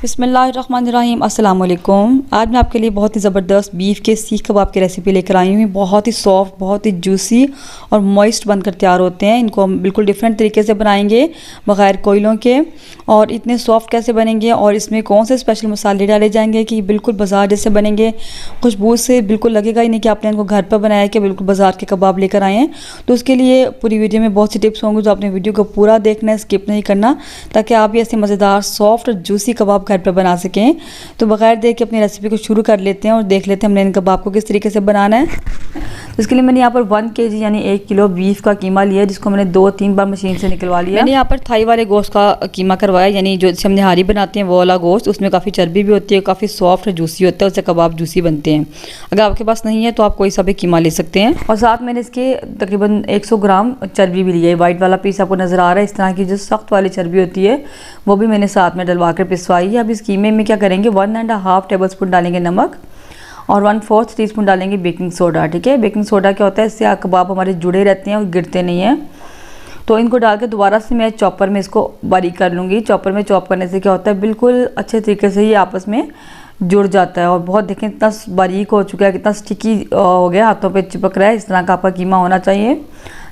बिस्मिल्लाहिर्रहमानिर्रहीम अस्सलाम वालेकुम। आज मैं आपके लिए बहुत ही ज़बरदस्त बीफ के सीख कबाब की रेसिपी लेकर आई हूँ। बहुत ही सॉफ्ट, बहुत ही जूसी और मॉइस्ट बनकर तैयार होते हैं। इनको हम बिल्कुल डिफरेंट तरीके से बनाएंगे बग़ैर कोयलों के। और इतने सॉफ्ट कैसे बनेंगे और इसमें कौन से स्पेशल मसाले डाले जाएंगे कि बिल्कुल बाज़ार जैसे बनेंगे। खुशबू से बिल्कुल लगेगा ही नहीं कि आपने इनको घर पर बनाया कि बिल्कुल बाज़ार के कबाब लेकर आए हैं। तो उसके लिए पूरी वीडियो में बहुत सी टिप्स होंगे जो आपने वीडियो को पूरा देखना है, स्किप नहीं करना, ताकि आप ये ऐसे मज़ेदार सॉफ्ट और जूसी कबाब घर पर बना सकें। तो बगैर देख के अपनी रेसिपी को शुरू कर लेते हैं और देख लेते हैं हमने इन कबाब को किस तरीके से बनाना है। तो इसके लिए मैंने यहाँ पर 1 kg यानी 1 किलो बीफ का कीमा लिया, जिसको मैंने 2-3 बार मशीन से निकलवा लिया। मैंने यहाँ पर थाई वाले गोश्त का कीमा करवाया, यानी जो हम निहारी बनाते हैं वो वाला गोश्त। उसमें काफ़ी चर्बी भी होती है, काफ़ी सॉफ्ट और जूसी होता है, उससे कबाब जूसी बनते हैं। अगर आपके पास नहीं है तो आप कोई सा भी कीमा ले सकते हैं। और साथ मैंने इसके तकरीबन 100 ग्राम चर्बी भी ली है। वाइट वाला पीस आपको नज़र आ रहा है, इस तरह की जो सख्त वाली चर्बी होती है वो भी मैंने साथ में डलवा कर पिसवाई है। अब इस कीमे में क्या करेंगे, 1.5 टेबलस्पून डालेंगे नमक और 1/4 टीस्पून डालेंगे बेकिंग सोडा। ठीक है, बेकिंग सोडा क्या होता है, इससे कबाब हमारे जुड़े रहते हैं और गिरते नहीं हैं। तो इनको डाल के दोबारा से मैं चॉपर में इसको बारीक कर लूँगी। चॉपर में चॉप करने से क्या होता है, बिल्कुल अच्छे तरीके से ये आपस में जुड़ जाता है। और बहुत देखें कितना बारीक हो चुका है, कितना स्टिकी हो गया, हाथों पे चिपक रहा है। इस तरह का आपका कीमा होना चाहिए,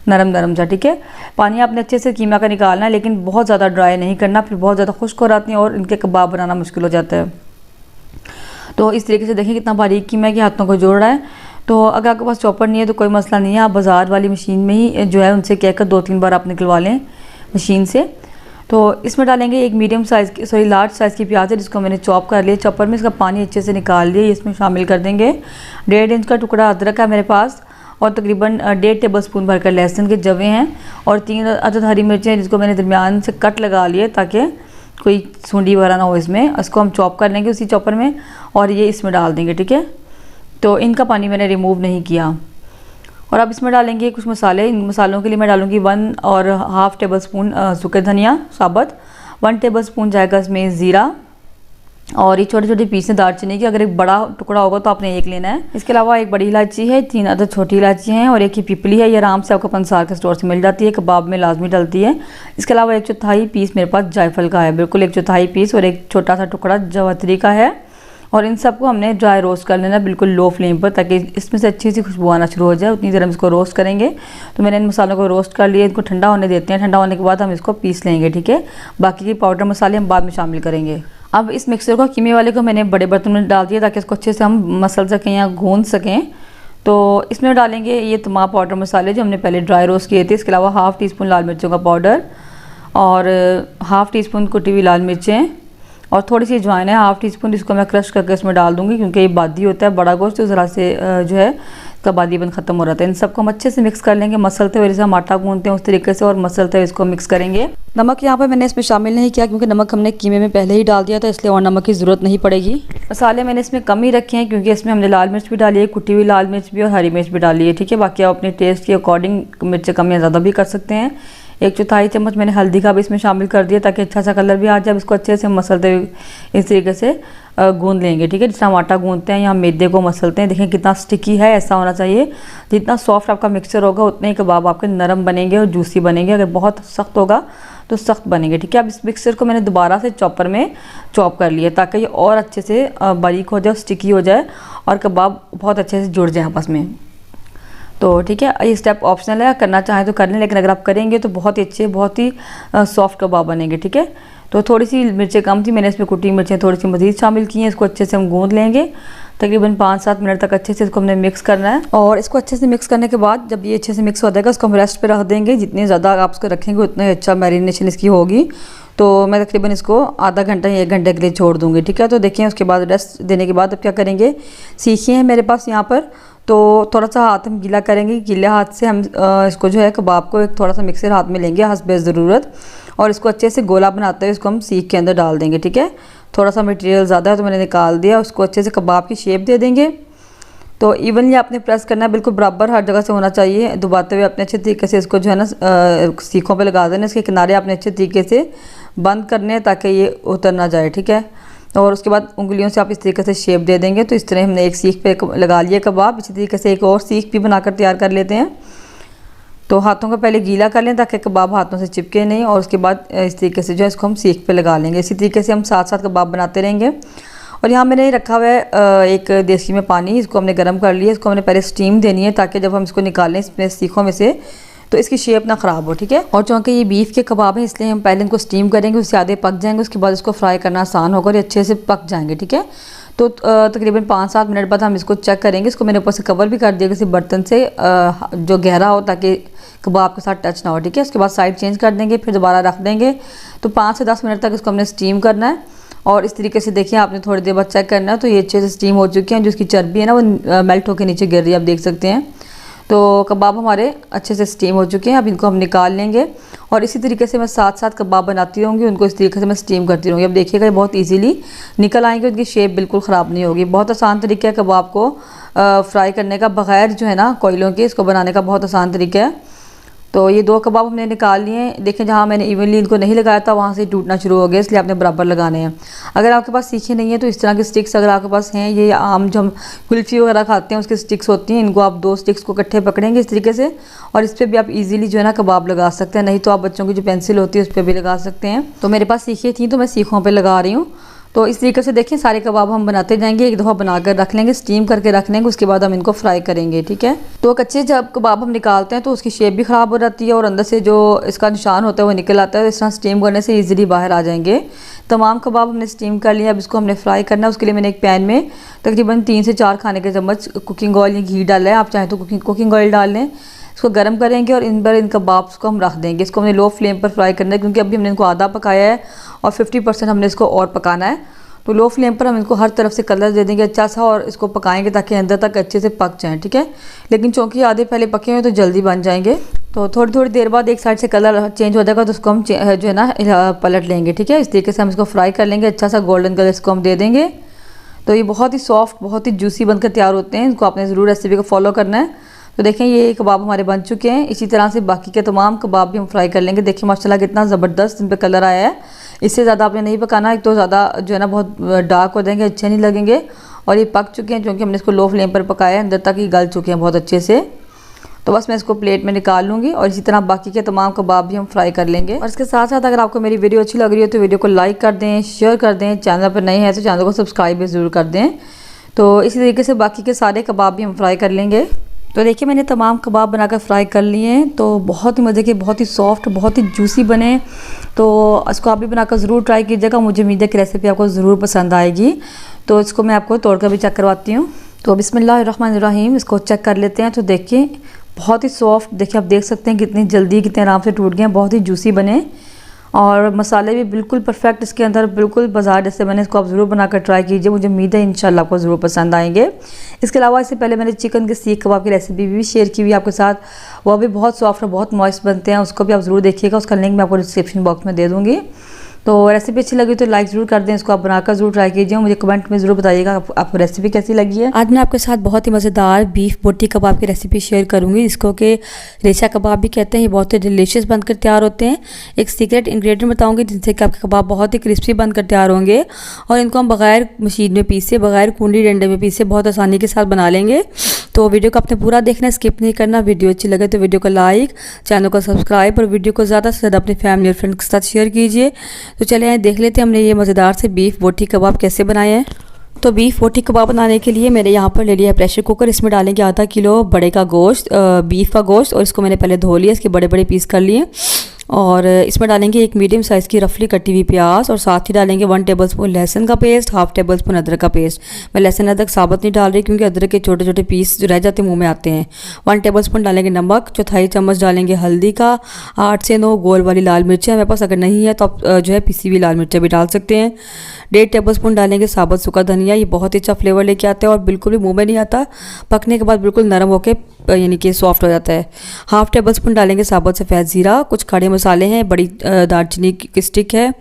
नरम नरम सा। ठीक है, पानी आपने अच्छे से कीमा का निकालना है, लेकिन बहुत ज़्यादा ड्राई नहीं करना, फिर बहुत ज़्यादा खुश्क हो जाती हैं और इनके कबाब बनाना मुश्किल हो जाता है। तो इस तरीके से देखिए कितना बारीक कीमा के हाथों को जोड़ रहा है। तो अगर आपके पास चॉपर नहीं है तो कोई मसला नहीं है, आप बाज़ार वाली मशीन में ही जो है उनसे कहकर 2-3 बार आप निकलवा लें मशीन से। तो इसमें डालेंगे एक मीडियम साइज़ की लार्ज साइज़ की प्याज है, जिसको मैंने चॉप कर लिया चॉपर में। इसका पानी अच्छे से निकाल लिया, इसमें शामिल कर देंगे 1.5 इंच का टुकड़ा अदरक है मेरे पास, और तकरीबन 1.5 टेबलस्पून भरकर लहसुन के जवे हैं, और 3 अदद हरी मिर्चें जिसको मैंने दरमियान से कट लगा लिए ताकि कोई सूंडी वगैरह ना हो इसमें। इसको हम चॉप कर लेंगे उसी चॉपर में और ये इसमें डाल देंगे। ठीक है, तो इनका पानी मैंने रिमूव नहीं किया। और अब इसमें डालेंगे कुछ मसाले। इन मसालों के लिए मैं डालूँगी 1.5 टेबलस्पून सूखे धनिया साबुत, 1 टेबलस्पून जाएगा इसमें ज़ीरा, और ये छोटे छोटे पीस हैं दालचीनी के। अगर एक बड़ा टुकड़ा होगा तो आपने एक लेना है। इसके अलावा एक बड़ी इलायची है, 3 अदद छोटी इलायची हैं, और एक ही पिपली है। ये आराम से आपको पंसार के स्टोर से मिल जाती है, कबाब में लाजमी डलती है। इसके अलावा 1/4 पीस मेरे पास जायफल का है, बिल्कुल 1/4 पीस, और एक छोटा सा टुकड़ा जवतरी का है। और इन सबको हमने ड्राई रोस्ट कर लेना बिल्कुल लो फ्लेम पर, ताकि इसमें से अच्छी सी खुशबू आना शुरू हो जाए। उतनी देर हम इसको रोस्ट करेंगे। तो मैंने इन मसालों को रोस्ट कर लिया, इनको ठंडा होने देते हैं। ठंडा होने के बाद हम इसको पीस लेंगे। ठीक है, बाकी के पाउडर मसाले हम बाद में शामिल करेंगे। अब इस मिक्सर को, कीमे वाले को मैंने बड़े बर्तन में डाल दिया ताकि इसको अच्छे से हम मसल सकें या गूंद सकें। तो इसमें डालेंगे ये तमाम पाउडर मसाले जो हमने पहले ड्राई रोस्ट किए थे। इसके अलावा 1/2 टीस्पून लाल मिर्चों का पाउडर, और 1/2 टीस्पून कुटी हुई लाल मिर्चें, और थोड़ी सी अजवाइन है 1/2 टीस्पून, जिसको मैं क्रश करके इसमें डाल दूँगी, क्योंकि ये बादी होता है बड़ा गोश्त, तो ज़रा से जो है इसका बादीपन ख़त्म हो रहा है। इन सबको हम अच्छे से मिक्स कर लेंगे, मसलते हुए जैसे हम आटा गूंदते हैं उस तरीके से, और मसलते हुए इसको मिक्स करेंगे। नमक यहाँ पर मैंने इसमें शामिल नहीं किया, क्योंकि नमक हमने कीमे में पहले ही डाल दिया था, इसलिए और नमक की ज़रूरत नहीं पड़ेगी। मसाले मैंने इसमें कम ही रखे हैं, क्योंकि इसमें हमने लाल मिर्च भी डाली है, कुटी हुई लाल मिर्च भी, और हरी मिर्च भी डाली है। ठीक है, बाकी आप अपने टेस्ट के अकॉर्डिंग मिर्चें कम या ज़्यादा भी कर सकते हैं। 1/4 चम्मच मैंने हल्दी का भी इसमें शामिल कर दिया, ताकि अच्छा सा कलर भी आ जाए। इसको अच्छे से मसलते हुए इस तरीके से गूंद लेंगे। ठीक है, जिस तरह हम आटा गूंदते हैं या मैदे को मसलते हैं, देखें कितना स्टिकी है, ऐसा होना चाहिए। जितना सॉफ्ट आपका मिक्सचर होगा उतने ही कबाब आपके नरम बनेंगे और जूसी बनेंगे। अगर बहुत सख्त होगा तो सख्त बनेंगे। ठीक है, अब इस मिक्सचर को मैंने दोबारा से चॉपर में चॉप कर लिया, ताकि ये और अच्छे से बारीक हो जाए, स्टिकी हो जाए, और कबाब बहुत अच्छे से जुड़ जाए आपस में। तो ठीक है, ये स्टेप ऑप्शनल है, करना चाहें तो कर लें, लेकिन अगर आप करेंगे तो बहुत ही अच्छे, बहुत ही सॉफ्ट कबाब बनेंगे। ठीक है, तो थोड़ी सी मिर्चें कम थी, मैंने इसमें कुटी मिर्चें थोड़ी सी मज़ीद शामिल की हैं। इसको अच्छे से हम गूंद लेंगे, तकरीबन 5-7 मिनट तक अच्छे से इसको हमने मिक्स करना है। और इसको अच्छे से मिक्स करने के बाद जब ये अच्छे से मिक्स हो जाएगा, इसको हम रेस्ट पे रख देंगे। जितनी ज़्यादा आप इसको रखेंगे उतना ही अच्छा मैरिनेशन इसकी होगी। तो मैं तकरीबन इसको आधा घंटा या 1 घंटे के लिए छोड़ दूँगी। ठीक है, तो देखिए उसके बाद रेस्ट देने के बाद अब क्या करेंगे, सीखिए हैं मेरे पास यहाँ पर, तो थोड़ा सा हाथ हम गीला करेंगे। गीले हाथ से हम इसको जो है कबाब को एक थोड़ा सा मिक्सर हाथ में लेंगे हस्बे ज़रूरत, और इसको अच्छे से गोला बनाते हुए इसको हम सीख के अंदर डाल देंगे। ठीक है, थोड़ा सा मटेरियल ज़्यादा है तो मैंने निकाल दिया। उसको अच्छे से कबाब की शेप दे देंगे। तो इवनली आपने प्रेस करना है, बिल्कुल बराबर हर जगह से होना चाहिए। दबाते हुए अपने अच्छे तरीके से इसको जो है ना सीखों पे लगा देना। इसके किनारे आपने अच्छे तरीके से बंद करने हैं ताकि ये उतर ना जाए। ठीक है, और उसके बाद उंगलियों से आप इस तरीके से शेप दे देंगे। तो इस तरह हमने एक सीख पे लगा लिया कबाब। इसी तरीके से एक और सीख भी बनाकर तैयार कर लेते हैं। तो हाथों को पहले गीला कर लें ताकि कबाब हाथों से चिपके नहीं, और उसके बाद इस तरीके से जो है इसको हम सीख पे लगा लेंगे। इसी तरीके से हम साथ साथ कबाब बनाते रहेंगे। और यहाँ मैंने रखा हुआ है एक देसी में पानी, इसको हमने गर्म कर लिया। इसको हमने पहले स्टीम देनी है ताकि जब हम इसको निकालें इसमें सीखों में से तो इसकी शेप ना ख़राब हो, ठीक है। और चूँकि ये बीफ के कबाब हैं इसलिए हम पहले इनको स्टीम करेंगे, उससे आधे पक जाएंगे, उसके बाद इसको फ्राई करना आसान होगा और ये अच्छे से पक जाएंगे, ठीक है। तो तकरीबन 5-7 मिनट बाद हम इसको चेक करेंगे। इसको मैंने ऊपर से कवर भी कर दिया किसी बर्तन से जो गहरा हो ताकि कबाब के साथ टच ना हो, ठीक है। उसके बाद साइड चेंज कर देंगे, फिर दोबारा रख देंगे। तो 5 से 10 मिनट तक इसको हमने स्टीम करना है। और इस तरीके से देखिए आपने थोड़ी देर बाद चेक करना है तो ये अच्छे से स्टीम हो चुके हैं। जो इसकी चर्बी है ना वो मेल्ट होकर नीचे गिर रही है, आप देख सकते हैं। तो कबाब हमारे अच्छे से स्टीम हो चुके हैं। अब इनको हम निकाल लेंगे और इसी तरीके से मैं साथ साथ कबाब बनाती रहूँगी, उनको इस तरीके से मैं स्टीम करती रहूँगी। अब देखिएगा ये बहुत इजीली निकल आएंगे, उनकी शेप बिल्कुल ख़राब नहीं होगी। बहुत आसान तरीका है कबाब को फ्राई करने का, बग़ैर जो है ना कोयलों के, इसको बनाने का बहुत आसान तरीका है। तो ये 2 कबाब हमने निकाल लिए हैं। देखें जहाँ मैंने इवनली इनको नहीं लगाया था वहाँ से टूटना शुरू हो गया, इसलिए आपने बराबर लगाने हैं। अगर आपके पास सीखे नहीं है तो इस तरह के स्टिक्स अगर आपके पास हैं, ये आम जो हम कुल्फ़ी वगैरह खाते हैं उसकी स्टिक्स होती हैं, इनको आप 2 स्टिक्स को इकट्ठे पकड़ेंगे इस तरीके से और इस पर भी आप इजीली जो है ना कबाब लगा सकते हैं। नहीं तो आप बच्चों की जो पेंसिल होती है उस पर भी लगा सकते हैं। तो मेरे पास सीखी थी तो मैं सीखों पर लगा रही हूँ। तो इस तरीके से देखिए सारे कबाब हम बनाते जाएंगे, एक दफ़ा बनाकर रख लेंगे, स्टीम करके रख लेंगे, उसके बाद हम इनको फ्राई करेंगे, ठीक है। तो कच्चे जब कबाब हम निकालते हैं तो उसकी शेप भी ख़राब हो जाती है और अंदर से जो इसका निशान होता है वो निकल आता है। इस तरह स्टीम करने से ईजिली बाहर आ जाएंगे। तमाम कबाब हमने स्टीम कर लिया। अब इसको हमने फ्राई करना है। उसके लिए मैंने एक पैन में तकरीबन 3 से 4 खाने के चम्मच कुकिंग ऑयल या घी डाला है, आप चाहें तो कुकिंग ऑयल डाल लें। इसको गर्म करेंगे और इन पर इन कबाब्स को हम रख देंगे। इसको हमने लो फ्लेम पर फ्राई करना है क्योंकि अभी हमने इनको आधा पकाया है और 50% हमने इसको और पकाना है। तो लो फ्लेम पर हम इनको हर तरफ से कलर दे देंगे अच्छा सा और इसको पकाएंगे ताकि अंदर तक अच्छे से पक जाएं, ठीक है। लेकिन चूँकि आधे पहले पके हुए तो जल्दी बन जाएंगे। तो थोड़ी थोड़ी देर बाद एक साइड से कलर चेंज हो जाएगा तो उसको हम जो है ना पलट लेंगे, ठीक है। इस तरीके से हम इसको फ्राई कर लेंगे, अच्छा सा गोल्डन कलर इसको हम दे देंगे। तो ये बहुत ही सॉफ्ट, बहुत ही जूसी बनकर तैयार होते हैं। इनको आपने ज़रूर रेसिपी को फॉलो करना है। तो देखें ये कबाब हमारे बन चुके हैं। इसी तरह से बाकी के तमाम कबाब भी हम फ्राई कर लेंगे। देखिए माशाल्लाह कितना ज़बरदस्त इन पर कलर आया है। इससे ज़्यादा आपने नहीं पकाना, एक तो ज़्यादा जो है ना बहुत डार्क हो जाएंगे, अच्छे नहीं लगेंगे। और ये पक चुके हैं क्योंकि हमने इसको लो फ्लेम पर पकाया है, अंदर तक ही गल चुके हैं बहुत अच्छे से। तो बस मैं इसको प्लेट में निकाल लूँगी और इसी तरह बाकी के तमाम कबाब भी हम फ्राई कर लेंगे। और इसके साथ साथ अगर आपको मेरी वीडियो अच्छी लग रही है तो वीडियो को लाइक कर दें, शेयर कर दें। चैनल पर नए हैं तो चैनल को सब्सक्राइब भी ज़रूर कर दें। तो इसी तरीके से बाकी के सारे कबाब भी हम फ्राई कर लेंगे। तो देखिए मैंने तमाम कबाब बनाकर फ्राई कर लिए हैं। तो बहुत ही मज़े के, बहुत ही सॉफ्ट, बहुत ही जूसी बने। तो इसको आप भी बनाकर ज़रूर ट्राई कीजिएगा। मुझे उम्मीद है कि रेसिपी आपको ज़रूर पसंद आएगी। तो इसको मैं आपको तोड़कर भी चेक करवाती हूँ। तो बिस्मिल्लाहिर्रहमानिर्रहीम इसको चेक कर लेते हैं। तो देखिए बहुत ही सॉफ्ट, देखिए आप देख सकते हैं कितनी जल्दी कितने आराम से टूट गए हैं, बहुत ही जूसी बने और मसाले भी बिल्कुल परफेक्ट इसके अंदर, बिल्कुल बाजार जैसे बने। इसको आप ज़रूर बनाकर ट्राई कीजिए, मुझे उम्मीद है इंशाल्लाह आपको ज़रूर पसंद आएंगे। इसके अलावा इससे पहले मैंने चिकन के सीख कबाब की रेसिपी भी शेयर की हुई आपके साथ, वो भी बहुत सॉफ्ट और बहुत मॉइस्ट बनते हैं। उसको भी आप ज़रूर देखिएगा, उसका लिंक मैं आपको डिस्क्रिप्शन बॉक्स में दे दूँगी। तो रेसिपी अच्छी लगी तो लाइक ज़रूर कर दें, इसको आप बनाकर ज़रूर ट्राई कीजिए। मुझे कमेंट में ज़रूर बताइएगा आपको रेसिपी कैसी लगी है। आज मैं आपके साथ बहुत ही मज़ेदार बीफ बोटी कबाब की रेसिपी शेयर करूंगी, जिसको कि रेशा कबाब भी कहते हैं। ये बहुत ही डिलीशियस बनकर तैयार होते हैं। एक सीक्रेट इंग्रेडिएंट बताऊंगी जिनसे कि आपके कबाब बहुत ही क्रिस्पी बनकर तैयार होंगे और इनको हम बगैर मशीन में पीसे, बगैर कूंडी डंडे में पीसे बहुत आसानी के साथ बना लेंगे। तो वीडियो को आपने पूरा देखना, स्किप नहीं करना। वीडियो अच्छी लगे तो वीडियो को लाइक, चैनल को सब्सक्राइब और वीडियो को ज़्यादा से ज़्यादा अपनी फैमिली और फ्रेंड्स के साथ शेयर कीजिए। तो चलिए देख लेते हैं हमने ये मज़ेदार से बीफ बोटी कबाब कैसे बनाए हैं। तो बीफ बोटी कबाब बनाने के लिए मैंने यहाँ पर ले लिया है प्रेशर कुकर। इसमें डालेंगे आधा किलो बड़े का गोश्त, बीफ का गोश्त, और इसको मैंने पहले धो लिया, इसके बड़े बड़े पीस कर लिए। और इसमें डालेंगे एक मीडियम साइज़ की रफली कटी हुई प्याज और साथ ही डालेंगे 1 टेबलस्पून लहसुन का पेस्ट, 1/2 टेबलस्पून अदरक का पेस्ट। मैं लहसुन अदरक साबुत नहीं डाल रही क्योंकि अदरक के छोटे छोटे पीस जो रह जाते हैं मुंह में आते हैं। 1 टेबलस्पून डालेंगे नमक, 1/4 चम्मच डालेंगे हल्दी का, 8 से 9 गोल वाली लाल मिर्चें मेरे पास, अगर नहीं है तो आप जो है पिसी हुई लाल मिर्चें भी डाल सकते हैं। 1.5 टेबलस्पून डालेंगे साबुत सूखा धनिया, ये बहुत ही अच्छा फ्लेवर लेके आता है और बिल्कुल भी मुंह में नहीं आता, पकने के बाद बिल्कुल नरम होकर यानी कि सॉफ्ट हो जाता है। 1/2 टेबलस्पून डालेंगे साबुत सफ़ेद ज़ीरा, कुछ खड़े मसाले हैं, बड़ी दालचीनी की स्टिक है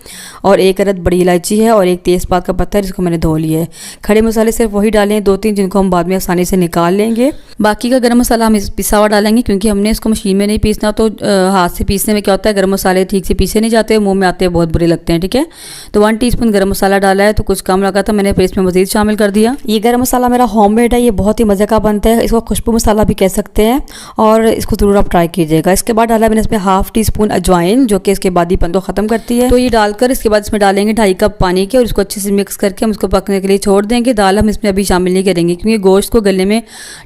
और एक अदद बड़ी इलायची है और एक तेज़पात का पत्ता है जिसको मैंने धो लिया है। खड़े मसाले सिर्फ वही डाले हैं 2-3 जिनको हम बाद में आसानी से निकाल लेंगे। बाकी का गरम मसाला हम पिसा हुआ डालेंगे क्योंकि हमने इसको मशीन में नहीं पीसना, तो हाथ से पीसने में क्या होता है गरम मसाले ठीक से पीसे नहीं जाते, मुँह में आते हैं बहुत बुरे लगते हैं। ठीक है, तो 1 टीस्पून गरम मसाला डाला है, तो कुछ कम लगा था, मैंने फिर इसमें मज़ीद शामिल कर दिया। ये गरम मसाला मेरा होममेड है, ये बहुत ही मज़े का बनता है, इसको खुशबू मसाला भी कह सकते हैं और इसको ज़रूर आप ट्राई कीजिएगा। इसके बाद डाला मैंने इसमें 1/2 टीस्पून अजवाइन जो कि इसके बादीपन को ख़त्म करती है। तो ये डालकर इसके बाद इसमें डालेंगे 2.5 कप पानी के और इसको अच्छे से मिक्स करके हम इसको पकने के लिए छोड़ देंगे। दाल हम इसमें अभी शामिल नहीं करेंगे क्योंकि गोश्त को गलने में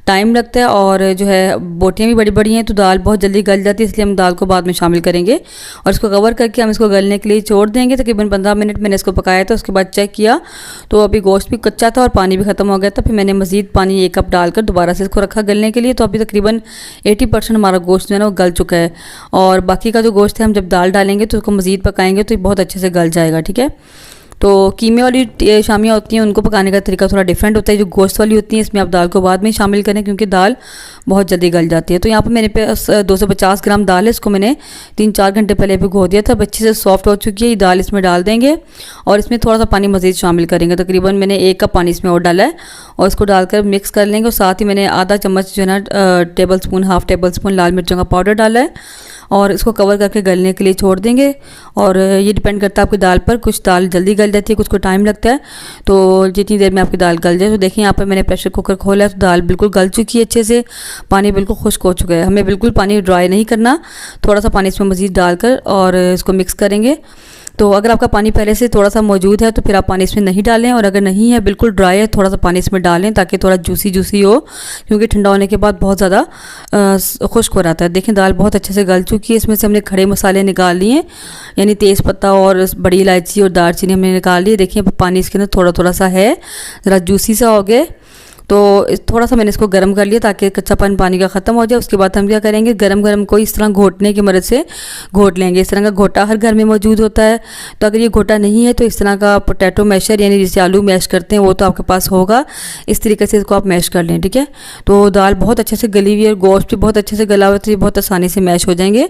टाइम लगता है और जो है बोटियाँ भी बड़ी बड़ी हैं तो दाल बहुत जल्दी गल जाती है, इसलिए हम दाल को बाद में शामिल करेंगे और इसको कवर करके हम इसको गलने के लिए छोड़ देंगे। तकरीबन 15 मिनट मैंने इसको पकाया था, उसके बाद चेक किया तो अभी गोश्त भी कच्चा था और पानी भी ख़त्म हो गया था। फिर मैंने मज़ीद पानी 1 कप डालकर दोबारा से इसको रखा गलने के लिए। तो अभी तकरीबन 80% हमारा गोश्त जो है ना वो गल चुका है और बाकी का जो गोश्त है हम जब दाल डालेंगे तो उसको मज़ीद पकाएंगे तो ये बहुत अच्छे से गल जाएगा। ठीक है, तो कीमे वाली शामियाँ होती हैं उनको पकाने का तरीका थोड़ा डिफरेंट होता है। जो गोश्त वाली होती हैं इसमें आप दाल को बाद में शामिल करें क्योंकि दाल बहुत जल्दी गल जाती है। तो यहाँ पर मेरे पास 250 ग्राम दाल है, इसको मैंने 3-4 घंटे पहले भिगो दिया था, अब अच्छे से सॉफ्ट हो चुकी है। ये दाल इसमें डाल देंगे और इसमें थोड़ा सा पानी मज़ीद शामिल करेंगे, तकरीबन मैंने 1 कप पानी इसमें और डाला है और इसको डालकर मिक्स कर लेंगे। और साथ ही मैंने आधा चम्मच जो है ना ½ टेबल स्पून लाल मिर्चों का पाउडर डाला है और इसको कवर करके गलने के लिए छोड़ देंगे। और ये डिपेंड करता है आपकी दाल पर, कुछ दाल जल्दी गल जाती है, कुछ को टाइम लगता है, तो जितनी देर में आपकी दाल गल जाए। तो देखिए यहाँ पर मैंने प्रेशर कुकर खोला है तो दाल बिल्कुल गल चुकी है अच्छे से, पानी बिल्कुल खुश्क हो चुका है। हमें बिल्कुल पानी ड्राई नहीं करना, थोड़ा सा पानी इसमें मज़ीद डालकर और इसको मिक्स करेंगे। तो अगर आपका पानी पहले से थोड़ा सा मौजूद है तो फिर आप पानी इसमें नहीं डालें और अगर नहीं है बिल्कुल ड्राई है थोड़ा सा पानी इसमें डालें ताकि थोड़ा जूसी हो, क्योंकि ठंडा होने के बाद बहुत ज़्यादा खुश्क हो रहता है। देखें दाल बहुत अच्छे से गल चुकी है, इसमें से हमने खड़े मसाले निकाल लिए यानी तेज़पत्ता और बड़ी इलायची और दालचीनी हमने निकाल लिए। देखिए पानी इसके अंदर थोड़ा थोड़ा सा है, ज़रा जूसी सा हो गया, तो थोड़ा सा मैंने इसको गर्म कर लिया ताकि कच्चापन पानी का ख़त्म हो जाए। उसके बाद हम क्या करेंगे, गरम को इस तरह घोटने की मदद से घोट लेंगे। इस तरह का घोटा हर घर में मौजूद होता है, तो अगर ये घोटा नहीं है तो इस तरह का पोटैटो मैशर यानी जिसे आलू मैश करते हैं वो तो आपके पास होगा, इस तरीके से इसको आप मैश कर लें। ठीक है, तो दाल बहुत अच्छे से गली हुई है और गोश्त भी बहुत अच्छे से गला हुआ है तो ये बहुत आसानी से मैश हो जाएंगे।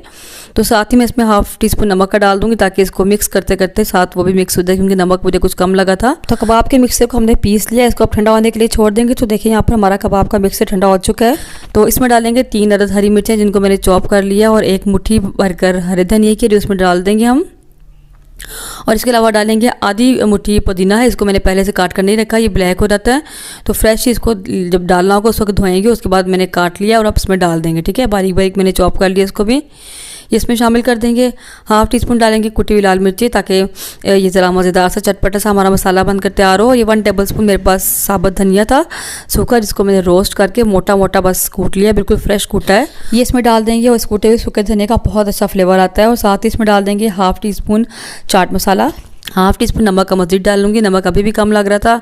तो साथ ही मैं इसमें 1/2 टीस्पून नमक का डाल दूँगी ताकि इसको मिक्स करते करते साथ वो भी मिक्स हो जाए, क्योंकि नमक मुझे कुछ कम लगा था। तो कबाब के मिक्सर को हमने पीस लिया, इसको आप ठंडा होने के लिए छोड़ देंगे। तो देखिए यहाँ पर हमारा कबाब का मिक्सर ठंडा हो चुका है। तो इसमें डालेंगे 3 अदद हरी मिर्चें जिनको मैंने चॉप कर लिया और 1 मुट्ठी भरकर हरे धनिया की उसमें डाल देंगे हम। और इसके अलावा डालेंगे आधी मुट्ठी पुदीना है, इसको मैंने पहले से काट कर नहीं रखा, ये ब्लैक हो जाता है तो फ्रेश इसको जब डालना होगा उस वक्त धोएंगे। उसके बाद मैंने काट लिया और अब इसमें डाल देंगे। ठीक है, बारीक बारीक मैंने चॉप कर लिया, इसको भी इसमें शामिल कर देंगे। 1/2 टीस्पून डालेंगे कुटी हुई लाल मिर्ची ताकि ये ज़रा मज़ेदार सा चटपटा सा हमारा मसाला बनकर तैयार हो। ये 1 टेबल स्पून मेरे पास साबुत धनिया था सूखा, जिसको मैंने रोस्ट करके मोटा मोटा बस कूट लिया, बिल्कुल फ्रेश कूटा है, ये इसमें डाल देंगे और इस कूटे हुए सूखे धनिया का बहुत अच्छा फ्लेवर आता है। और साथ ही इसमें डाल देंगे 1/2 टीस्पून चाट मसाला, 1/2 टीस्पून नमक का मज़ीद डालूंगी, नमक अभी भी कम लग रहा था।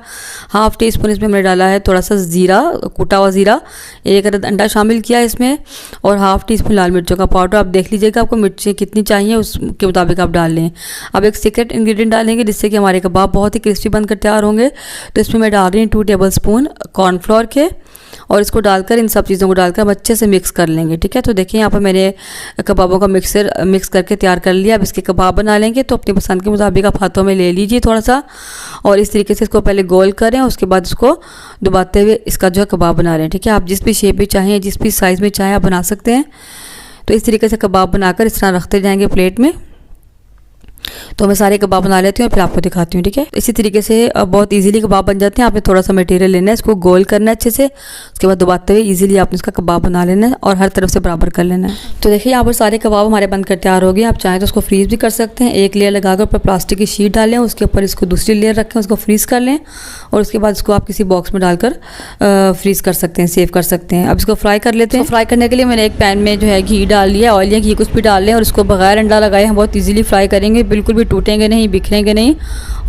1/2 टीस्पून इसमें मैंने डाला है थोड़ा सा ज़ीरा, कूटा हुआ ज़ीरा, 1 अदद अंडा शामिल किया इसमें और 1/2 टीस्पून लाल मिर्चों का पाउडर। आप देख लीजिएगा आपको मिर्चें कितनी चाहिए उसके मुताबिक आप डाल लें। अब एक सीक्रेट इंग्रेडिएंट डालेंगे जिससे कि हमारे कबाब बहुत ही क्रिस्पी बनकर तैयार होंगे। तो इसमें मैं डाल रही हूँ 2 टेबल स्पून कॉर्नफ्लोर के और इसको डालकर इन सब चीज़ों को डालकर हम अच्छे से मिक्स कर लेंगे। ठीक है, तो देखिए यहाँ पर मैंने कबाबों का मिक्स करके तैयार कर लिया। अब इसके कबाब बना लेंगे, तो अपनी पसंद के मुताबिक आप हाथों में ले लीजिए थोड़ा सा और इस तरीके से इसको पहले गोल करें, उसके बाद इसको दबाते हुए इसका जो है कबाब बना रहे हैं। ठीक है, आप जिस भी शेप में चाहें, जिस भी साइज़ में चाहें आप बना सकते हैं। तो इस तरीके से कबाब बनाकर इस तरह रखते जाएंगे प्लेट में। तो मैं सारे कबाब बना लेती हूँ और फिर आपको दिखाती हूँ। ठीक है, इसी तरीके से बहुत इजीली कबाब बन जाते हैं। आपने थोड़ा सा मटेरियल लेना है, इसको गोल करना है अच्छे से, उसके बाद दबाते हुए इजीली आपने इसका कबाब बना लेना है और हर तरफ से बराबर कर लेना है। तो देखिए यहाँ पर सारे कबाब हमारे बनकर तैयार हो गए। आप चाहें तो उसको फ्रीज़ भी कर सकते हैं, एक लेयर लगाकर ऊपर प्लास्टिक की शीट डालें, उसके ऊपर इसको दूसरी लेयर रखें, उसको फ्रीज़ कर लें और उसके बाद इसको आप किसी बॉक्स में डालकर फ्रीज़ कर सकते हैं, सेव कर सकते हैं। अब इसको फ्राई कर लेते हैं। फ्राई करने के लिए मैंने एक पैन में जो है घी डाल लिया, ऑयल या घी कुछ भी डाल लें और इसको बगैर अंडा लगाए हम बहुत ईजिली फ्राई करेंगे, बिल्कुल भी टूटेंगे नहीं, बिखरेंगे नहीं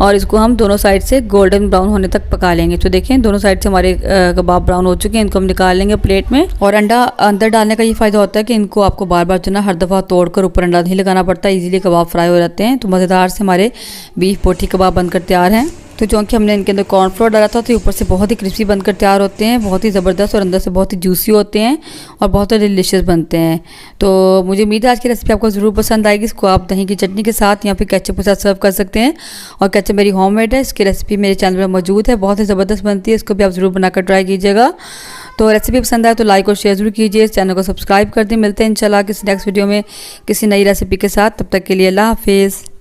और इसको हम दोनों साइड से गोल्डन ब्राउन होने तक पका लेंगे। तो देखें दोनों साइड से हमारे कबाब ब्राउन हो चुके हैं, इनको हम निकाल लेंगे प्लेट में। और अंडा अंदर डालने का ये फ़ायदा होता है कि इनको आपको बार बार जो ना हर दफ़ा तोड़कर ऊपर अंडा नहीं लगाना पड़ता, इजीली कबाब फ्राई हो जाते हैं। तो मज़ेदार से हमारे बीफ बोटी कबाब बनकर तैयार हैं। तो चूँकि हमने इनके अंदर कॉर्नफ्लोर डाला था तो ऊपर से बहुत ही क्रिस्पी बनकर तैयार होते हैं, बहुत ही ज़बरदस्त, और अंदर से बहुत ही जूसी होते हैं और बहुत ही डिलीशियस बनते हैं। तो मुझे उम्मीद है आज की रेसिपी आपको ज़रूर पसंद आएगी। इसको आप दही की चटनी के साथ या फिर केचप के साथ सर्व कर सकते हैं। और केचप मेरी होममेड है, इसकी रेसिपी मेरे चैनल पर मौजूद है, बहुत ही ज़बरदस्त बनती है। इसको भी आप ज़रूर बनाकर ट्राई कीजिएगा। तो रेसिपी पसंद आए तो लाइक और शेयर जरूर कीजिए, इस चैनल को सब्सक्राइब कर दें। मिलते हैं इंशाल्लाह किसी नेक्स्ट वीडियो में किसी नई रेसिपी के साथ। तब तक के लिए अल्लाह हाफिज़।